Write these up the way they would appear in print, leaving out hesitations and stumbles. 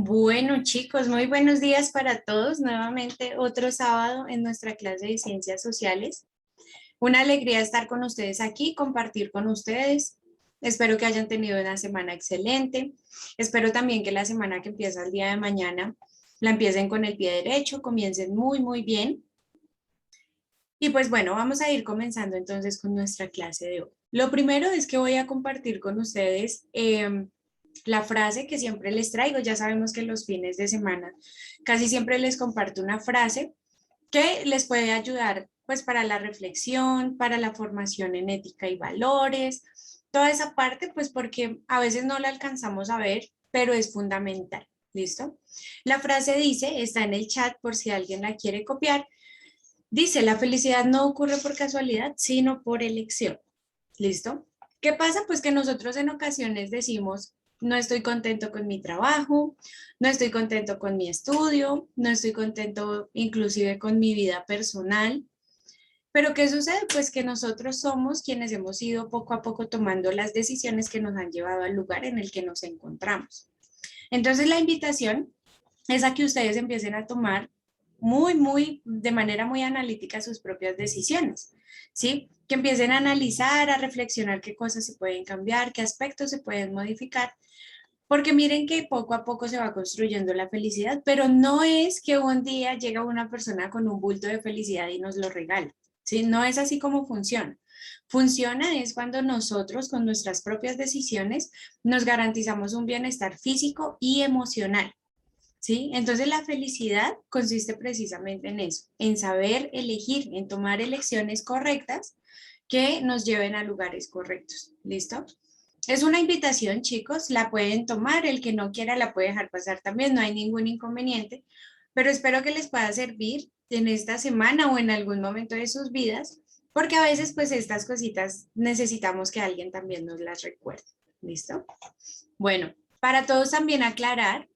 Bueno, chicos, muy buenos días para todos. Nuevamente otro sábado en nuestra clase de Ciencias Sociales. Una alegría estar con ustedes aquí, compartir con ustedes. Espero que hayan tenido una semana excelente. Espero también que la semana que empieza el día de mañana la empiecen con el pie derecho, comiencen muy bien. Y pues bueno, vamos a ir comenzando entonces con nuestra clase de hoy. Lo primero es que voy a compartir con ustedes la frase que siempre les traigo. Ya sabemos que los fines de semana casi siempre les comparto una frase que les puede ayudar pues para la reflexión, para la formación en ética y valores, toda esa parte pues porque a veces no la alcanzamos a ver, pero es fundamental. ¿Listo? La frase dice, está en el chat por si alguien la quiere copiar. Dice, la felicidad no ocurre por casualidad, sino por elección. ¿Listo? ¿Qué pasa? Pues que nosotros en ocasiones decimos, no estoy contento con mi trabajo, no estoy contento con mi estudio, no estoy contento inclusive con mi vida personal. Pero ¿qué sucede? Pues que nosotros somos quienes hemos ido poco a poco tomando las decisiones que nos han llevado al lugar en el que nos encontramos. Entonces la invitación es a que ustedes empiecen a tomar de manera muy analítica sus propias decisiones, ¿sí? Que empiecen a analizar, a reflexionar qué cosas se pueden cambiar, qué aspectos se pueden modificar, porque miren que poco a poco se va construyendo la felicidad, pero no es que un día llega una persona con un bulto de felicidad y nos lo regala, ¿sí? No es así como funciona. Funciona es cuando nosotros con nuestras propias decisiones nos garantizamos un bienestar físico y emocional. ¿Sí? Entonces la felicidad consiste precisamente en eso, en saber elegir, en tomar elecciones correctas que nos lleven a lugares correctos. ¿Listo? Es una invitación, chicos, la pueden tomar, el que no quiera la puede dejar pasar también, no hay ningún inconveniente, pero espero que les pueda servir en esta semana o en algún momento de sus vidas, porque a veces pues estas cositas necesitamos que alguien también nos las recuerde. ¿Listo? Bueno, para todos también aclarar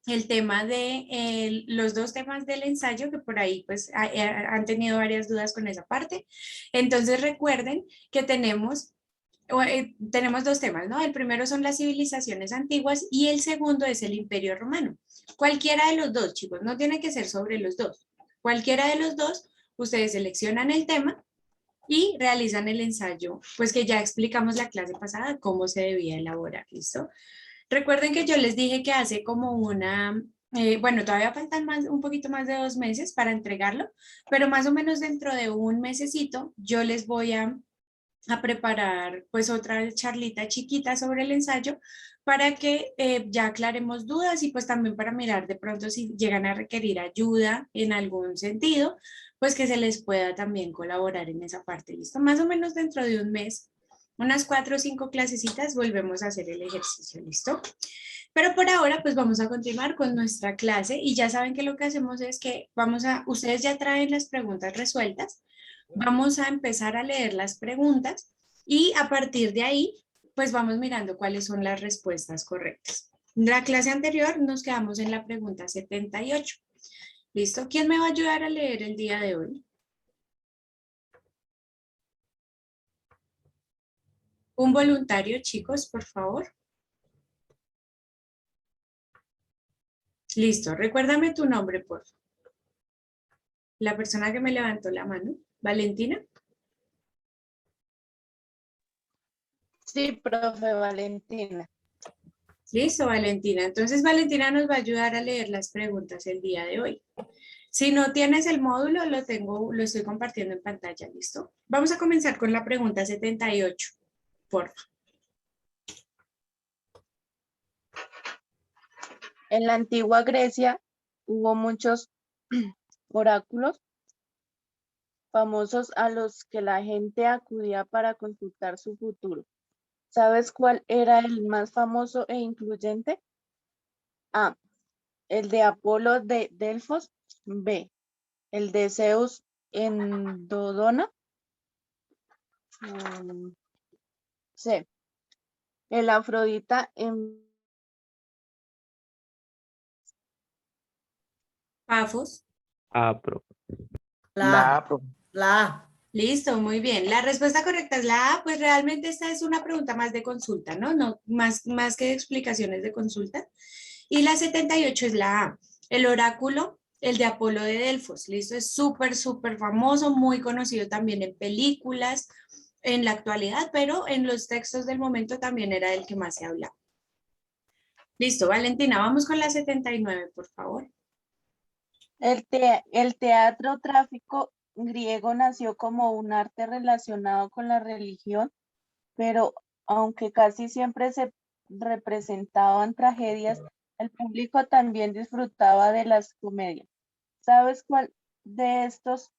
el tema de los dos temas del ensayo, que por ahí pues han tenido varias dudas con esa parte. Entonces recuerden que tenemos dos temas, ¿no? El primero son las civilizaciones antiguas y el segundo es el Imperio Romano. Cualquiera de los dos, chicos, no tiene que ser sobre los dos. Cualquiera de los dos, ustedes seleccionan el tema y realizan el ensayo, pues que ya explicamos la clase pasada cómo se debía elaborar, ¿listo? Recuerden que yo les dije que hace como bueno, todavía faltan un poquito más de 2 meses para entregarlo, pero más o menos dentro de un mesecito yo les voy a preparar pues otra charlita chiquita sobre el ensayo para que ya aclaremos dudas y pues también para mirar de pronto si llegan a requerir ayuda en algún sentido, pues que se les pueda también colaborar en esa parte. ¿Listo? Más o menos dentro de un mes, unas 4 o 5 clasecitas, volvemos a hacer el ejercicio. ¿Listo? Pero por ahora, pues vamos a continuar con nuestra clase y ya saben que lo que hacemos es que ustedes ya traen las preguntas resueltas, vamos a empezar a leer las preguntas y a partir de ahí, pues vamos mirando cuáles son las respuestas correctas. La clase anterior nos quedamos en la pregunta 78. ¿Listo? ¿Quién me va a ayudar a leer el día de hoy? Un voluntario, chicos, por favor. Listo, recuérdame tu nombre, por favor. La persona que me levantó la mano, Valentina. Sí, profe Valentina. Listo, Valentina. Entonces, Valentina nos va a ayudar a leer las preguntas el día de hoy. Si no tienes el módulo, lo estoy compartiendo en pantalla, ¿listo? Vamos a comenzar con la pregunta 78, por favor. En la antigua Grecia hubo muchos oráculos famosos a los que la gente acudía para consultar su futuro. ¿Sabes cuál era el más famoso e influyente? A. El de Apolo de Delfos. B. El de Zeus en Dodona. C. El Afrodita en... Pafos. Profe. La A, profe. La A. Listo, muy bien. La respuesta correcta es la A, pues realmente esta es una pregunta más de consulta, ¿no? No más que de explicaciones de consulta. Y la 78 es la A, el oráculo, el de Apolo de Delfos, listo, es súper, súper famoso, muy conocido también en películas, en la actualidad, pero en los textos del momento también era el que más se hablaba. Listo, Valentina, vamos con la 79, por favor. El teatro trágico griego nació como un arte relacionado con la religión, pero aunque casi siempre se representaban tragedias, el público también disfrutaba de las comedias. ¿Sabes cuál de estos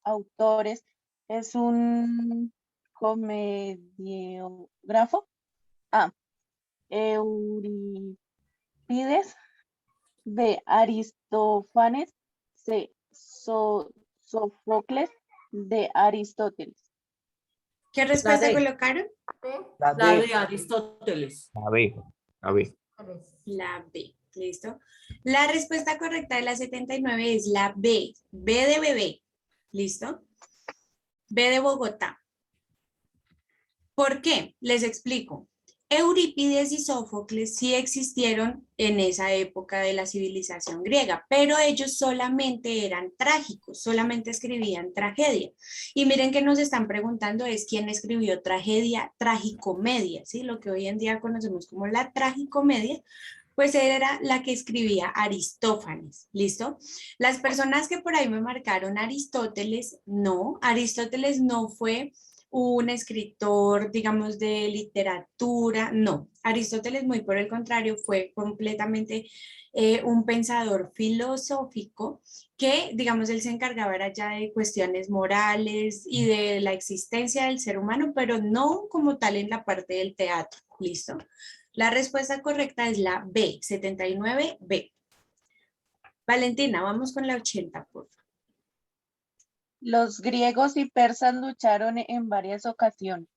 autores es un comediógrafo? A. Eurípides. B. Aristófanes. C. Sófocles. D. Aristóteles. ¿Qué respuesta colocaron? La de Aristóteles. La B. La B. La B, listo. La respuesta correcta de la 79 es la B, B de bebé, listo. B de Bogotá. ¿Por qué? Les explico. Eurípides y Sófocles sí existieron en esa época de la civilización griega, pero ellos solamente eran trágicos, solamente escribían tragedia. Y miren que nos están preguntando es quién escribió tragedia, tragicomedia, ¿sí? Lo que hoy en día conocemos como la tragicomedia, pues era la que escribía Aristófanes, ¿listo? Las personas que por ahí me marcaron Aristóteles no fue un escritor, digamos, de literatura, no. Aristóteles, muy por el contrario, fue completamente un pensador filosófico que, digamos, él se encargaba era ya de cuestiones morales y de la existencia del ser humano, pero no como tal en la parte del teatro, ¿listo? La respuesta correcta es la B, 79B. Valentina, vamos con la 80, por favor. Los griegos y persas lucharon en varias ocasiones.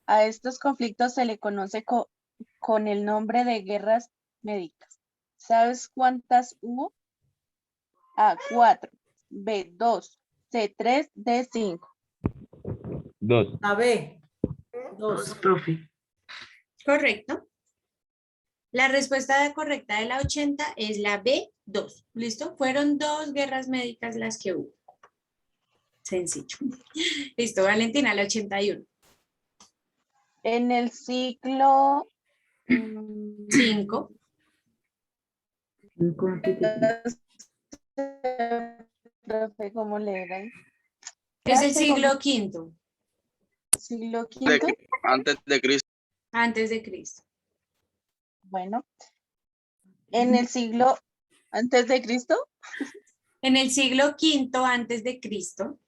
A estos conflictos se le conoce con el nombre de guerras médicas. ¿Sabes cuántas hubo? A, 4, B, 2, C, 3, D, 5. 2. La B. 2. Profe. Correcto. La respuesta correcta de la 80 es la B2. ¿Listo? Fueron 2 guerras médicas las que hubo. Sencillo. Listo, Valentina, la 81. En el siglo 5. Profe, ¿cómo le era? Es el siglo V. Siglo V. Antes de Cristo. Antes de Cristo. Bueno, en el siglo antes de Cristo. En el siglo V antes de Cristo.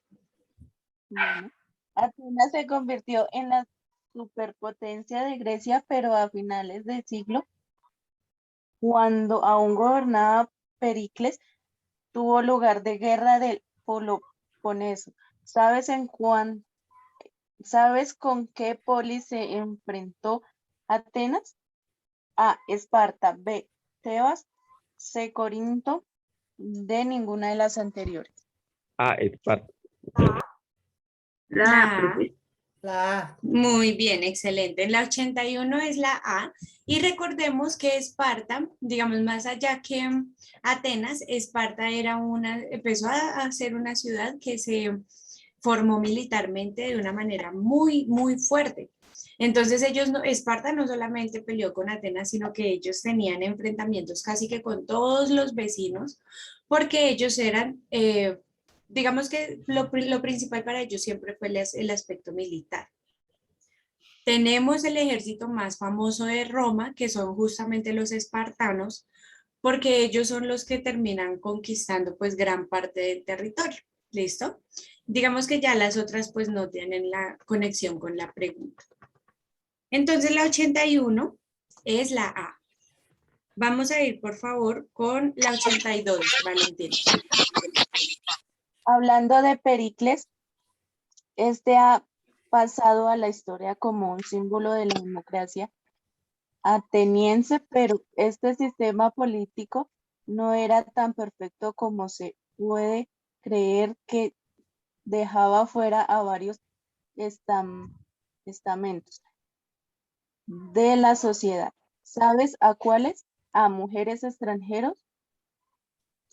Bueno, Atenas se convirtió en la superpotencia de Grecia, pero a finales del siglo, cuando aún gobernaba Pericles, tuvo lugar de guerra del Peloponeso. ¿Sabes con qué polis se enfrentó Atenas? A, Esparta. B, Tebas. C, Corinto. D, ninguna de las anteriores. Esparta. La A, profe. La A. Muy bien, excelente. La 81 es la A. Y recordemos que Esparta, digamos más allá que Atenas, Esparta empezó a ser una ciudad que se formó militarmente de una manera muy, muy fuerte. Entonces Esparta no solamente peleó con Atenas, sino que ellos tenían enfrentamientos casi que con todos los vecinos, porque ellos eran, digamos que lo principal para ellos siempre fue el aspecto militar. Tenemos el ejército más famoso de Roma, que son justamente los espartanos, porque ellos son los que terminan conquistando pues gran parte del territorio. ¿Listo? Digamos que ya las otras pues no tienen la conexión con la pregunta. Entonces la 81 es la A. Vamos a ir por favor con la 82, Valentina. Hablando de Pericles, este ha pasado a la historia como un símbolo de la democracia ateniense, pero este sistema político no era tan perfecto como se puede creer, que dejaba fuera a varios estamentos de la sociedad. ¿Sabes a cuáles? A, mujeres extranjeros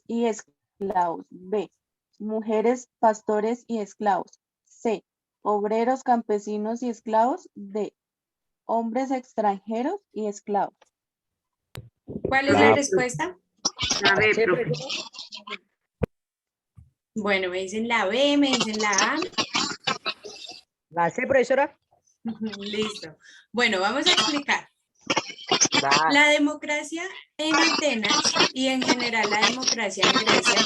y esclavos. B, mujeres, pastores y esclavos. C, obreros, campesinos y esclavos. D, hombres extranjeros y esclavos. ¿Cuál es La la A. respuesta? La B, Sí, profe. profesora. Bueno, me dicen la B, me dicen la A. La C, profesora. Listo. Bueno, vamos a explicar. La A. La democracia en Atenas y en general la democracia en Grecia.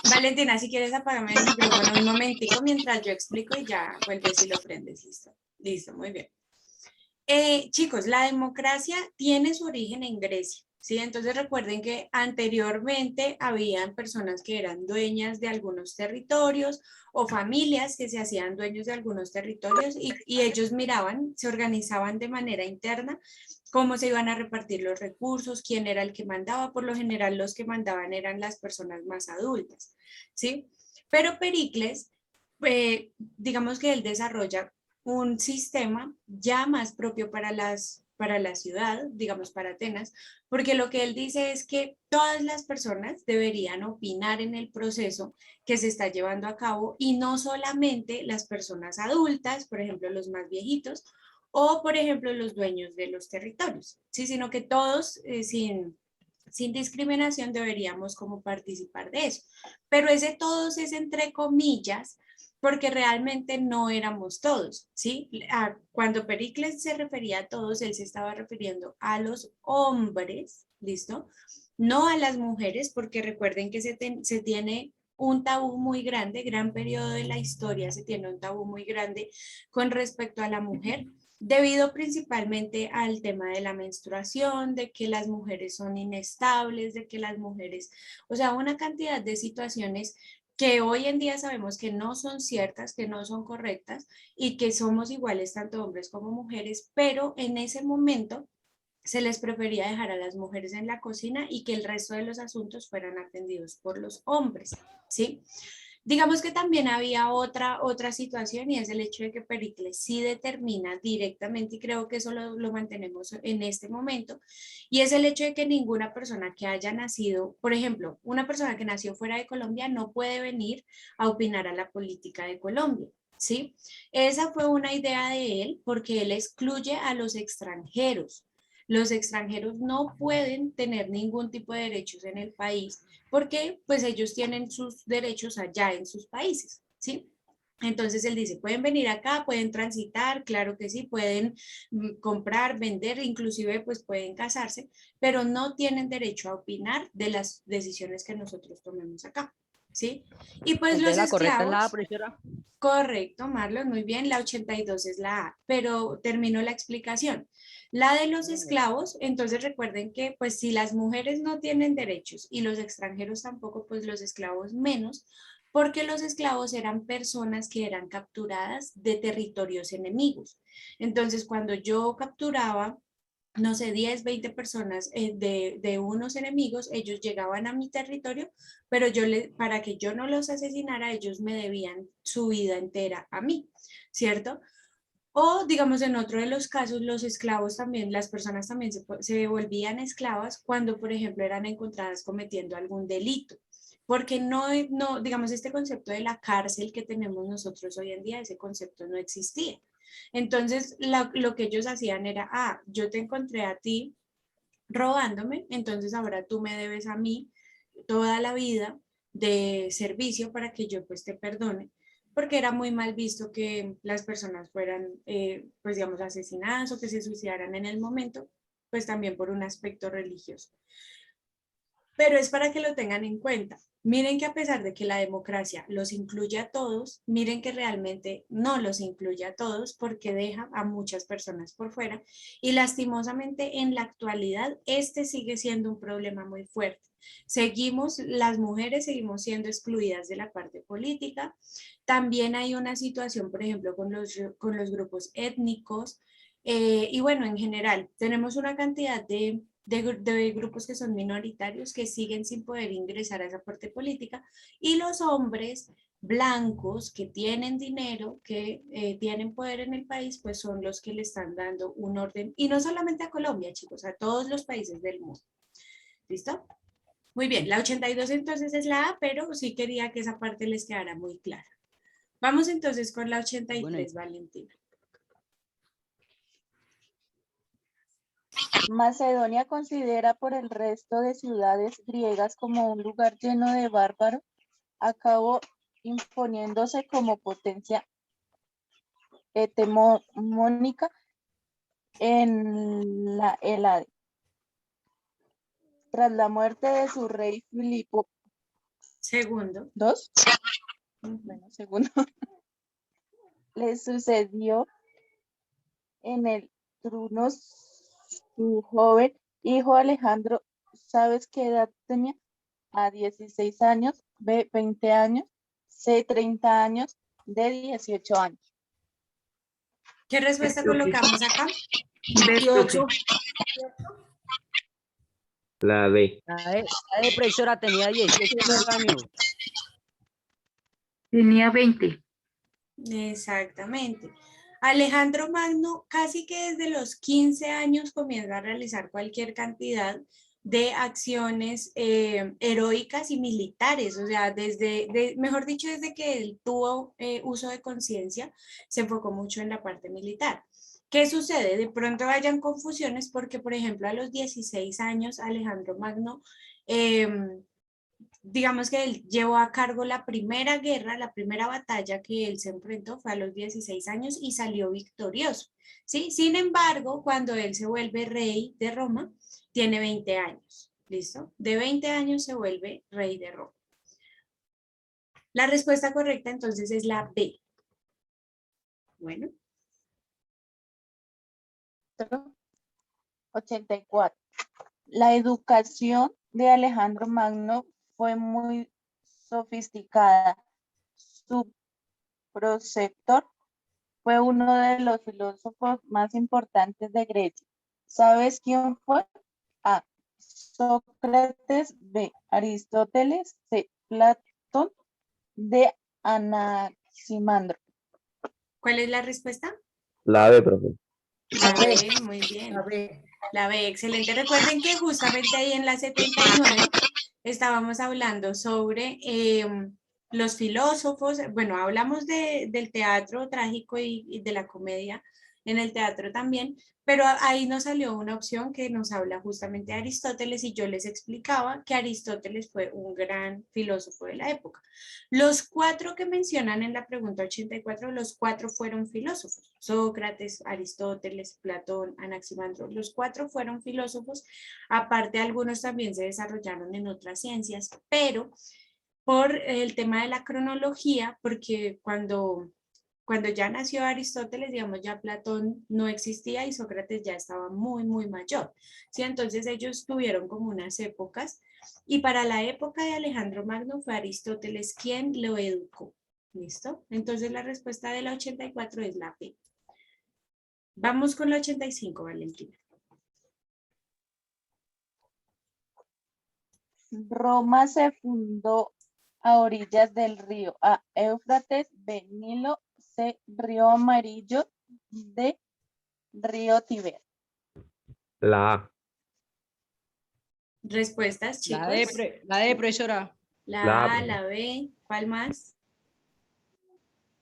Valentina, si quieres apágame el micrófono un momentico mientras yo explico y ya vuelves y lo prendes. Listo. Listo, muy bien. Chicos, la democracia tiene su origen en Grecia, ¿sí? Entonces recuerden que anteriormente habían personas que eran dueñas de algunos territorios o familias que se hacían dueños de algunos territorios y ellos miraban, se organizaban de manera interna cómo se iban a repartir los recursos, quién era el que mandaba. Por lo general los que mandaban eran las personas más adultas, ¿sí? Pero Pericles, digamos que él desarrolla un sistema ya más propio para la ciudad, digamos para Atenas, porque lo que él dice es que todas las personas deberían opinar en el proceso que se está llevando a cabo y no solamente las personas adultas, por ejemplo, los más viejitos, o por ejemplo, los dueños de los territorios, ¿sí? Sino que todos, sin discriminación, deberíamos como participar de eso. Pero ese todos es entre comillas, porque realmente no éramos todos, ¿sí? Cuando Pericles se refería a todos, él se estaba refiriendo a los hombres, ¿listo? No a las mujeres, porque recuerden que se tiene un tabú muy grande, gran periodo de la historia se tiene un tabú muy grande con respecto a la mujer, debido principalmente al tema de la menstruación, de que las mujeres son inestables, de que las mujeres, o sea, una cantidad de situaciones que hoy en día sabemos que no son ciertas, que no son correctas y que somos iguales tanto hombres como mujeres, pero en ese momento se les prefería dejar a las mujeres en la cocina y que el resto de los asuntos fueran atendidos por los hombres, ¿sí? Digamos que también había otra situación y es el hecho de que Pericles sí determina directamente, y creo que eso lo mantenemos en este momento, y es el hecho de que ninguna persona que haya nacido, por ejemplo, una persona que nació fuera de Colombia no puede venir a opinar a la política de Colombia, ¿sí? Esa fue una idea de él porque él excluye a los extranjeros. Los extranjeros no pueden tener ningún tipo de derechos en el país porque pues ellos tienen sus derechos allá en sus países, ¿sí? Entonces él dice, pueden venir acá, pueden transitar, claro que sí, pueden comprar, vender, inclusive pues pueden casarse, pero no tienen derecho a opinar de las decisiones que nosotros tomemos acá, ¿sí? Y pues Entonces los la correcta es la A, esclavos, profesora. correcto, Marlon, muy bien, la 82 es la A, pero termino la explicación. La de los esclavos, entonces recuerden que pues si las mujeres no tienen derechos y los extranjeros tampoco, pues los esclavos menos, porque los esclavos eran personas que eran capturadas de territorios enemigos. Entonces cuando yo capturaba no sé, 10, 20 personas de unos enemigos, ellos llegaban a mi territorio, pero para que yo no los asesinara, ellos me debían su vida entera a mí, ¿cierto? O digamos en otro de los casos, los esclavos también, las personas también se volvían esclavas cuando, por ejemplo, eran encontradas cometiendo algún delito. Porque no, digamos, este concepto de la cárcel que tenemos nosotros hoy en día, ese concepto no existía. Entonces, lo que ellos hacían era, yo te encontré a ti robándome, entonces ahora tú me debes a mí toda la vida de servicio para que yo pues te perdone, porque era muy mal visto que las personas fueran, pues digamos, asesinadas o que se suicidaran en el momento, pues también por un aspecto religioso. Pero es para que lo tengan en cuenta. Miren que a pesar de que la democracia los incluye a todos, miren que realmente no los incluye a todos porque deja a muchas personas por fuera y lastimosamente en la actualidad este sigue siendo un problema muy fuerte. Las mujeres seguimos siendo excluidas de la parte política. También hay una situación, por ejemplo, con los grupos étnicos y bueno, en general, tenemos una cantidad de grupos que son minoritarios que siguen sin poder ingresar a esa parte política y los hombres blancos que tienen dinero, que tienen poder en el país, pues son los que le están dando un orden, y no solamente a Colombia, chicos, a todos los países del mundo. ¿Listo? Muy bien, la 82 entonces es la A, pero sí quería que esa parte les quedara muy clara. Vamos entonces con la 83, Valentina. Macedonia considera por el resto de ciudades griegas como un lugar lleno de bárbaros, acabó imponiéndose como potencia hegemónica en la Hélade. Tras la muerte de su rey Filipo Segundo. Bueno, segundo, le sucedió en el trono su joven hijo Alejandro. ¿Sabes qué edad tenía? A 16 años, B 20 años, C 30 años, D 18 años. ¿Qué respuesta colocamos acá? 28. La D. La D, profesora, tenía 18 años. Tenía 20. Exactamente. Alejandro Magno casi que desde los 15 años comienza a realizar cualquier cantidad de acciones heroicas y militares, o sea, mejor dicho, desde que él tuvo uso de conciencia, se enfocó mucho en la parte militar. ¿Qué sucede? De pronto hayan confusiones porque, por ejemplo, a los 16 años, Alejandro Magno digamos que él llevó a cargo la primera guerra, la primera batalla que él se enfrentó fue a los 16 años y salió victorioso, ¿sí? Sin embargo, cuando él se vuelve rey de Roma, tiene 20 años, ¿listo? De 20 años se vuelve rey de Roma. La respuesta correcta entonces es la B. Bueno. 84. La educación de Alejandro Magno fue muy sofisticada. Su preceptor fue uno de los filósofos más importantes de Grecia. ¿Sabes quién fue? A. Sócrates. B. Aristóteles. C. Platón. D. Anaximandro. ¿Cuál es la respuesta? La D, profe. La B, muy bien. A ver. La B, excelente. Recuerden que justamente ahí en la 79 estábamos hablando sobre los filósofos. Bueno, hablamos del teatro trágico y de la comedia en el teatro también, pero ahí nos salió una opción que nos habla justamente de Aristóteles y yo les explicaba que Aristóteles fue un gran filósofo de la época. Los 4 que mencionan en la pregunta 84, los 4 fueron filósofos. Sócrates, Aristóteles, Platón, Anaximandro, los 4 fueron filósofos. Aparte, algunos también se desarrollaron en otras ciencias, pero por el tema de la cronología, porque cuando ya nació Aristóteles, digamos, ya Platón no existía y Sócrates ya estaba muy, muy mayor. ¿Sí? Entonces ellos tuvieron como unas épocas y para la época de Alejandro Magno fue Aristóteles quien lo educó. ¿Listo? Entonces la respuesta de la 84 es la B. Vamos con la 85, Valentina. Roma se fundó a orillas del río A. Éufrates. B. Nilo. C. Río Amarillo. D. Río Tíber. La A. Respuestas, chicos. La D, profesora. La A, la B, ¿cuál más?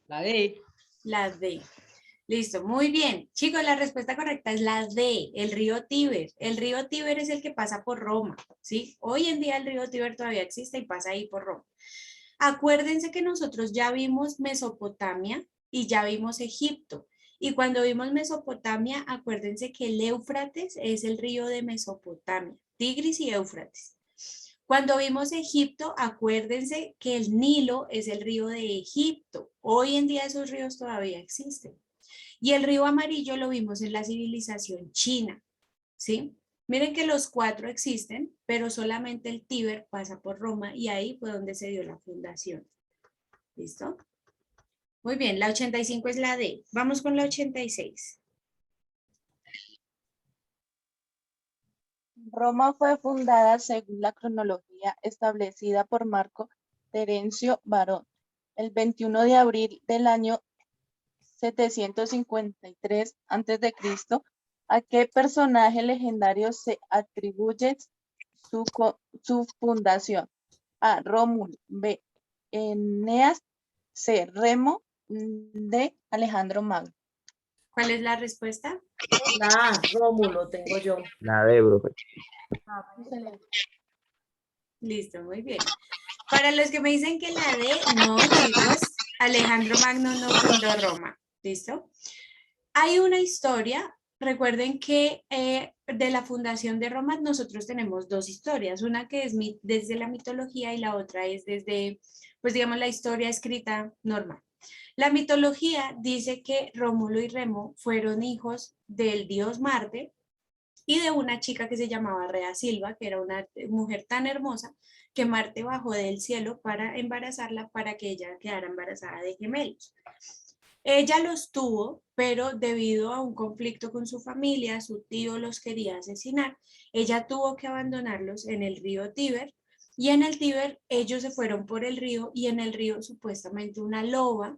La D. La D. Listo, muy bien. Chicos, la respuesta correcta es la D, el río Tíber. El río Tíber es el que pasa por Roma, ¿sí? Hoy en día el río Tíber todavía existe y pasa ahí por Roma. Acuérdense que nosotros ya vimos Mesopotamia y ya vimos Egipto. Y cuando vimos Mesopotamia, acuérdense que el Éufrates es el río de Mesopotamia, Tigris y Éufrates. Cuando vimos Egipto, acuérdense que el Nilo es el río de Egipto. Hoy en día esos ríos todavía existen. Y el río Amarillo lo vimos en la civilización china, ¿sí? Miren que los 4 existen, pero solamente el Tíber pasa por Roma y ahí fue donde se dio la fundación. ¿Listo? Muy bien, la 85 es la D. Vamos con la 86. Roma fue fundada según la cronología establecida por Marco Terencio Varón. el 21 de abril del año 753 a.C., ¿a qué personaje legendario se atribuye su fundación? A. Rómulo. B. Eneas. C. Remo. D. Alejandro Magno. ¿Cuál es la respuesta? La A, Rómulo, tengo yo. La D, profe. Listo, muy bien. Para los que me dicen que la D, no, chicos, Alejandro Magno no fundó Roma. ¿Listo? Hay una historia, recuerden que de la fundación de Roma nosotros tenemos dos historias, una que es desde la mitología y la otra es desde, pues digamos, la historia escrita normal. La mitología dice que Rómulo y Remo fueron hijos del dios Marte y de una chica que se llamaba Rea Silva, que era una mujer tan hermosa que Marte bajó del cielo para embarazarla para que ella quedara embarazada de gemelos. Ella los tuvo, pero debido a un conflicto con su familia, su tío los quería asesinar, ella tuvo que abandonarlos en el río Tíber y en el Tíber ellos se fueron por el río y en el río supuestamente una loba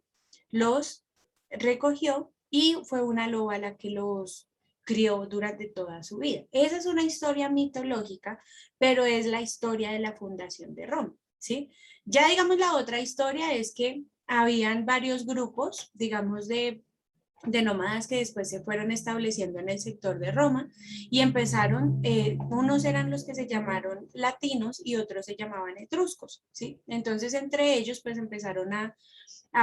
los recogió y fue una loba la que los crió durante toda su vida. Esa es una historia mitológica, pero es la historia de la fundación de Roma, ¿sí? Ya digamos la otra historia es que habían varios grupos, digamos, de nómadas que después se fueron estableciendo en el sector de Roma y empezaron, unos eran los que se llamaron latinos y otros se llamaban etruscos, ¿sí? Entonces entre ellos pues empezaron a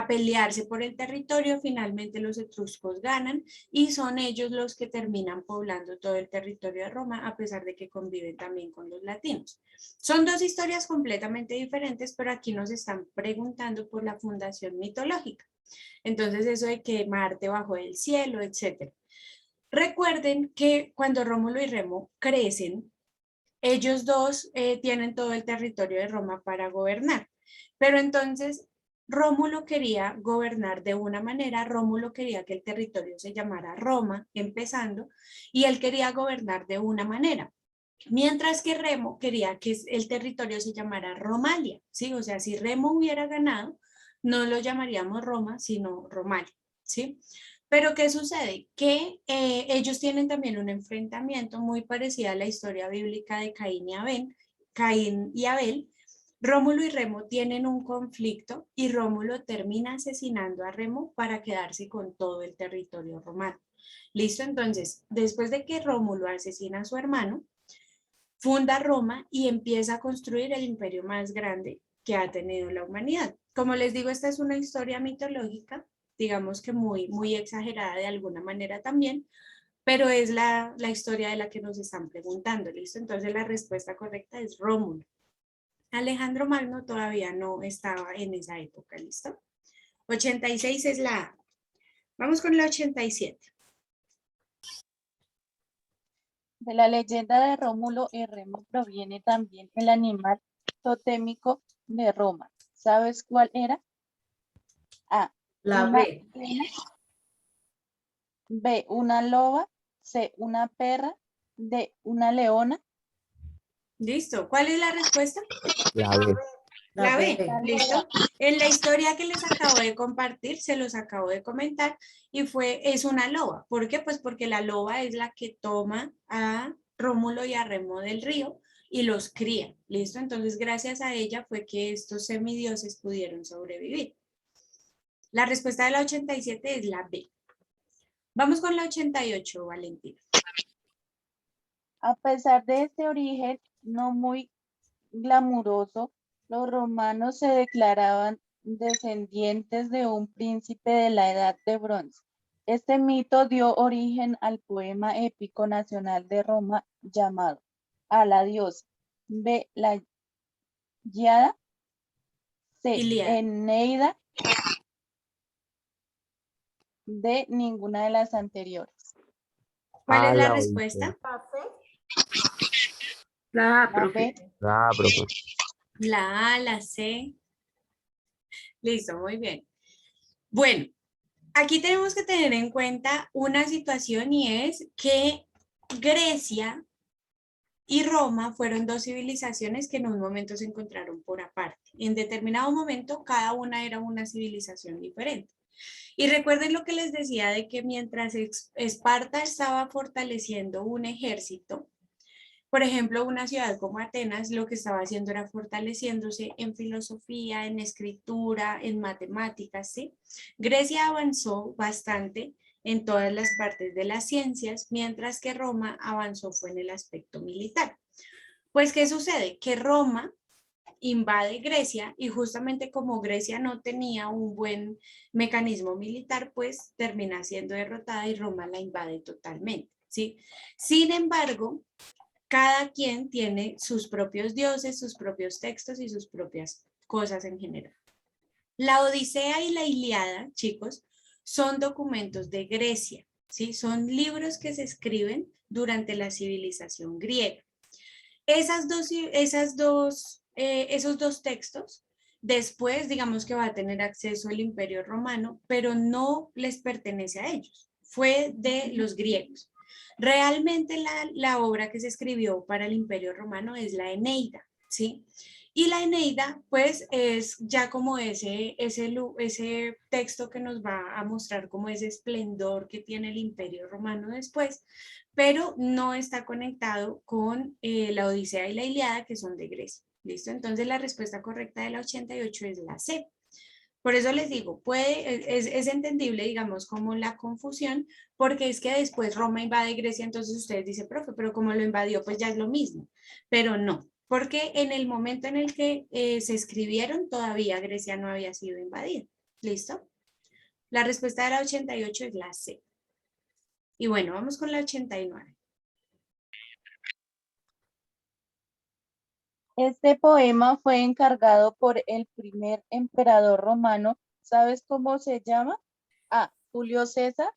pelearse por el territorio, finalmente los etruscos ganan y son ellos los que terminan poblando todo el territorio de Roma, a pesar de que conviven también con los latinos. Son dos historias completamente diferentes, pero aquí nos están preguntando por la fundación mitológica. Entonces eso de que Marte bajó del cielo, etc. Recuerden que cuando Rómulo y Remo crecen, ellos dos tienen todo el territorio de Roma para gobernar, pero entonces Rómulo quería gobernar de una manera, Rómulo quería que el territorio se llamara Roma, empezando, y él quería gobernar de una manera. Mientras que Remo quería que el territorio se llamara Romalia, ¿sí? O sea, si Remo hubiera ganado, no lo llamaríamos Roma, sino Romalia, ¿sí? Pero ¿qué sucede? Que ellos tienen también un enfrentamiento muy parecido a la historia bíblica de Caín y Abel. Rómulo y Remo tienen un conflicto y Rómulo termina asesinando a Remo para quedarse con todo el territorio romano. ¿Listo? Entonces, después de que Rómulo asesina a su hermano, funda Roma y empieza a construir el imperio más grande que ha tenido la humanidad. Como les digo, esta es una historia mitológica, digamos que muy exagerada de alguna manera también, pero es la historia de la que nos están preguntando, ¿listo? Entonces la respuesta correcta es Rómulo. Alejandro Magno todavía no estaba en esa época, ¿listo? 86 es la A. Vamos con la 87. De la leyenda de Rómulo y Remo proviene también el animal totémico de Roma. ¿Sabes cuál era? A. La Una B. hiena. B. Una loba. C. Una perra. D. Una leona. Listo. ¿Cuál es la respuesta? La B. La B, B. ¿listo? En la historia que les acabo de compartir, se los acabo de comentar, y es una loba. ¿Por qué? Pues porque la loba es la que toma a Rómulo y a Remo del río y los cría, ¿listo? Entonces, gracias a ella fue que estos semidioses pudieron sobrevivir. La respuesta de la 87 es la B. Vamos con la 88, Valentina. A pesar de este origen no muy glamuroso, los romanos se declaraban descendientes de un príncipe de la Edad de Bronce. Este mito dio origen al poema épico nacional de Roma llamado A la diosa, B. La Ilíada, C. Ilíada. Eneida, D. Ninguna de las anteriores. ¿Cuál es la La respuesta? La A, La profe. B. La A, profe. La A, la C. Listo, muy bien. Bueno, aquí tenemos que tener en cuenta una situación y es que Grecia y Roma fueron dos civilizaciones que en un momento se encontraron por aparte. En determinado momento, cada una era una civilización diferente. Y recuerden lo que les decía de que mientras Esparta estaba fortaleciendo un ejército, por ejemplo, una ciudad como Atenas lo que estaba haciendo era fortaleciéndose en filosofía, en escritura, en matemáticas, ¿sí? Grecia avanzó bastante en todas las partes de las ciencias, mientras que Roma avanzó fue en el aspecto militar. Pues, ¿qué sucede? Que Roma invade Grecia y justamente como Grecia no tenía un buen mecanismo militar, pues termina siendo derrotada y Roma la invade totalmente, ¿sí? Sin embargo, cada quien tiene sus propios dioses, sus propios textos y sus propias cosas en general. La Odisea y la Ilíada, chicos, son documentos de Grecia, ¿sí? Son libros que se escriben durante la civilización griega. Esos dos textos, después digamos que va a tener acceso el Imperio Romano, pero no les pertenece a ellos, fue de los griegos. Realmente la obra que se escribió para el Imperio Romano es la Eneida, ¿sí? Y la Eneida, pues, es ya como ese texto que nos va a mostrar como ese esplendor que tiene el Imperio Romano después, pero no está conectado con la Odisea y la Ilíada, que son de Grecia. ¿Listo? Entonces la respuesta correcta de la 88 es la C. Por eso les digo, es entendible, digamos, como la confusión, porque es que después Roma invade Grecia, entonces ustedes dicen, profe, pero como lo invadió, pues ya es lo mismo. Pero no, porque en el momento en el que se escribieron, todavía Grecia no había sido invadida. ¿Listo? La respuesta de la 88 es la C. Y bueno, vamos con la 89. Este poema fue encargado por el primer emperador romano. ¿Sabes cómo se llama? A. Julio César.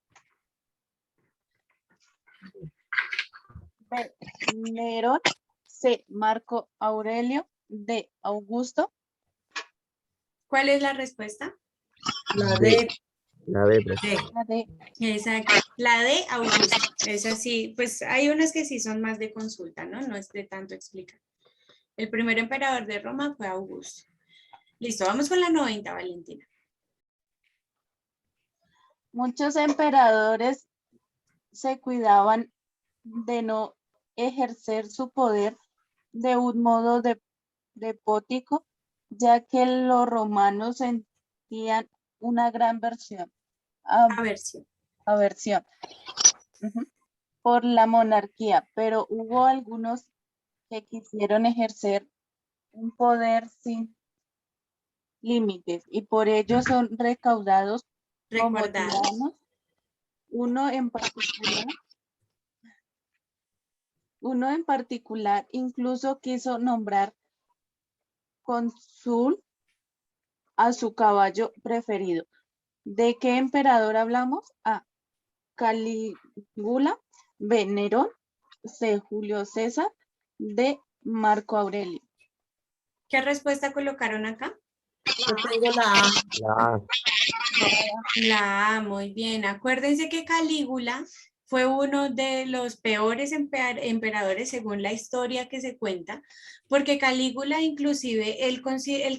B. Nerón. C. Marco Aurelio. D. Augusto. ¿Cuál es la respuesta? La D. D. La D, profe. D. La D. Exacto. La de Augusto. Es así, pues hay unas que sí son más de consulta, ¿no? No es de tanto explicar. El primer emperador de Roma fue Augusto. Listo, vamos con la 90, Valentina. Muchos emperadores se cuidaban de no ejercer su poder de un modo despótico, ya que los romanos sentían una gran Aversión. aversión por la monarquía, pero hubo algunos que quisieron ejercer un poder sin límites y por ello son recaudados como Recordados. tiranos. Uno en particular incluso quiso nombrar cónsul a su caballo preferido. ¿De qué emperador hablamos? A. Calígula. B. Nerón. C. Julio César. D. Marco Aurelio. ¿Qué respuesta colocaron acá? Yo tengo la A. La A. La A, muy bien. Acuérdense que Calígula fue uno de los peores emperadores según la historia que se cuenta, porque Calígula inclusive, él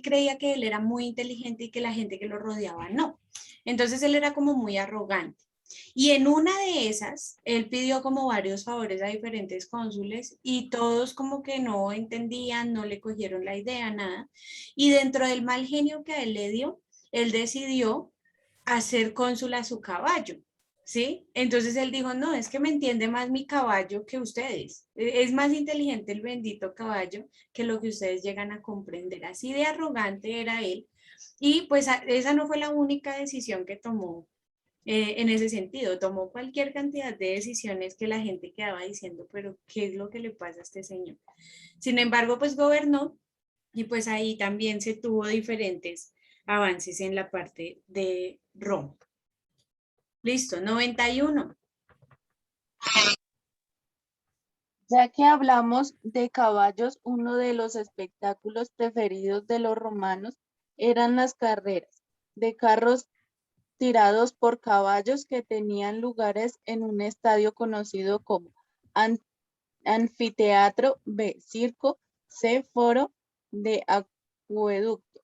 creía que él era muy inteligente y que la gente que lo rodeaba no. Entonces él era como muy arrogante. Y en una de esas, él pidió como varios favores a diferentes cónsules y todos como que no entendían, no le cogieron la idea, nada. Y dentro del mal genio que a él le dio, él decidió hacer cónsul a su caballo, ¿sí? Entonces él dijo, no, es que me entiende más mi caballo que ustedes. Es más inteligente el bendito caballo que lo que ustedes llegan a comprender. Así de arrogante era él. Y pues esa no fue la única decisión que tomó en ese sentido. Tomó cualquier cantidad de decisiones que la gente quedaba diciendo, pero ¿qué es lo que le pasa a este señor? Sin embargo, pues gobernó y pues ahí también se tuvo diferentes avances en la parte de Roma. Listo, 91. Ya que hablamos de caballos, uno de los espectáculos preferidos de los romanos eran las carreras de carros tirados por caballos que tenían lugares en un estadio conocido como anfiteatro, B, circo, C, foro, D, acueducto.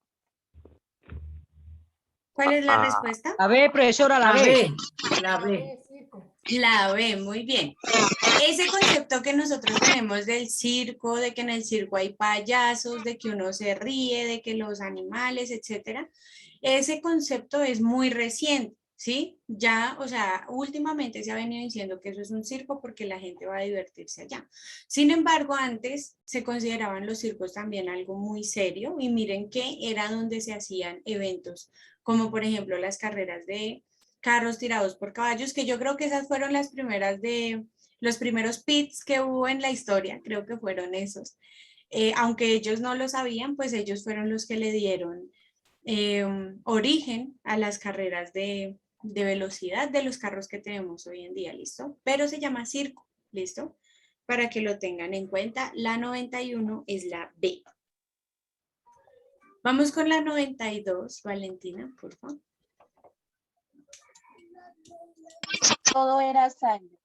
¿Cuál es la Ah. respuesta? La B, profesora, la La B. B. La B. La B, muy bien. Ese concepto que nosotros tenemos del circo, de que en el circo hay payasos, de que uno se ríe, de que los animales, etcétera, ese concepto es muy reciente, ¿sí? Ya, o sea, últimamente se ha venido diciendo que eso es un circo porque la gente va a divertirse allá. Sin embargo, antes se consideraban los circos también algo muy serio y miren que era donde se hacían eventos, como por ejemplo las carreras de carros tirados por caballos, que yo creo que esas fueron las primeras los primeros pits que hubo en la historia, creo que fueron esos. Aunque ellos no lo sabían, pues ellos fueron los que le dieron origen a las carreras de velocidad de los carros que tenemos hoy en día, ¿listo? Pero se llama circo, ¿listo? Para que lo tengan en cuenta, la 91 es la B. Vamos con la 92, Valentina, por favor. Todo era sangre.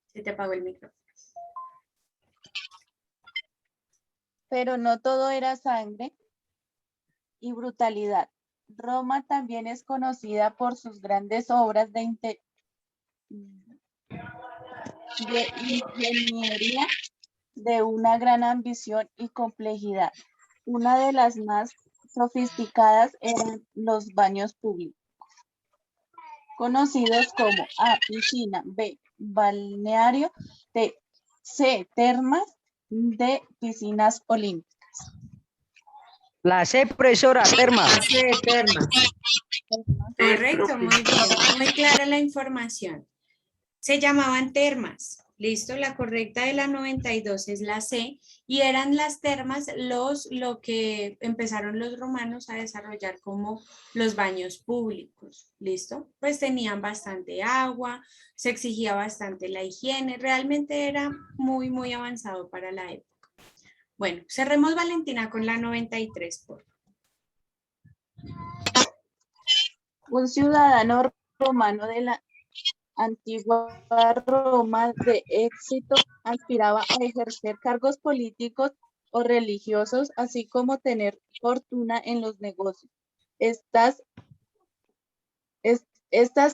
Se te apagó el micrófono. Pero no todo era sangre y brutalidad. Roma también es conocida por sus grandes obras de ingeniería, de una gran ambición y complejidad. Una de las más sofisticadas eran los baños públicos, conocidos como A, piscina, B, balneario, C, termas, D, piscinas olímpicas. La C, profesora, terma. La C, terma. Correcto, muy bien, muy clara la información. Se llamaban termas, ¿listo? La correcta de la 92 es la C, y eran las termas lo que empezaron los romanos a desarrollar como los baños públicos, ¿listo? Pues tenían bastante agua, se exigía bastante la higiene, realmente era muy, muy avanzado para la época. Bueno, cerremos, Valentina, con la 93, por favor. Un ciudadano romano de la antigua Roma de éxito aspiraba a ejercer cargos políticos o religiosos, así como tener fortuna en los negocios. Estas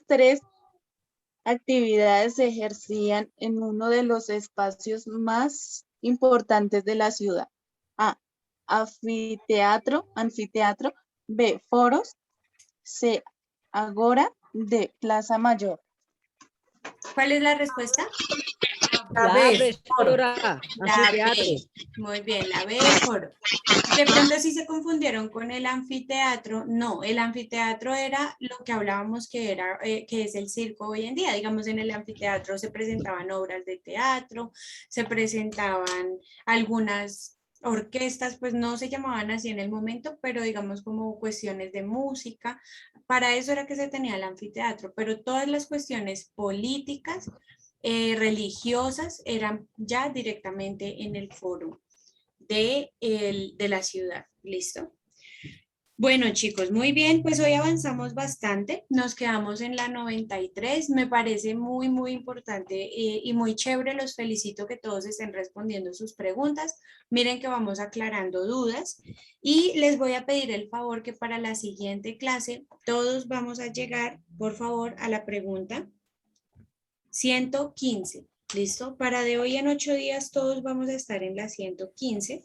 tres actividades se ejercían en uno de los espacios más importantes de la ciudad. A, anfiteatro, B, foros, C, agora, D, plaza mayor. ¿Cuál es la respuesta? La La B. Foro. profesora, La anfiteatro. B. Muy bien, la B de foro. De pronto sí se confundieron con el anfiteatro. No, el anfiteatro era lo que hablábamos que es el circo hoy en día. Digamos, en el anfiteatro se presentaban obras de teatro, se presentaban algunas orquestas, pues no se llamaban así en el momento, pero digamos como cuestiones de música. Para eso era que se tenía el anfiteatro, pero todas las cuestiones políticas, religiosas, eran ya directamente en el foro de la ciudad. ¿Listo? Bueno, chicos, muy bien, pues hoy avanzamos bastante, nos quedamos en la 93, me parece muy, muy importante y muy chévere, los felicito que todos estén respondiendo sus preguntas, miren que vamos aclarando dudas y les voy a pedir el favor que para la siguiente clase todos vamos a llegar, por favor, a la pregunta 115, ¿listo? Para de hoy en 8 días todos vamos a estar en la 115.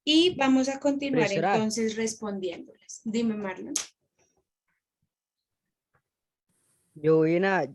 Y vamos a continuar Profesora. entonces respondiéndolas. Dime, Marlon. Yo voy a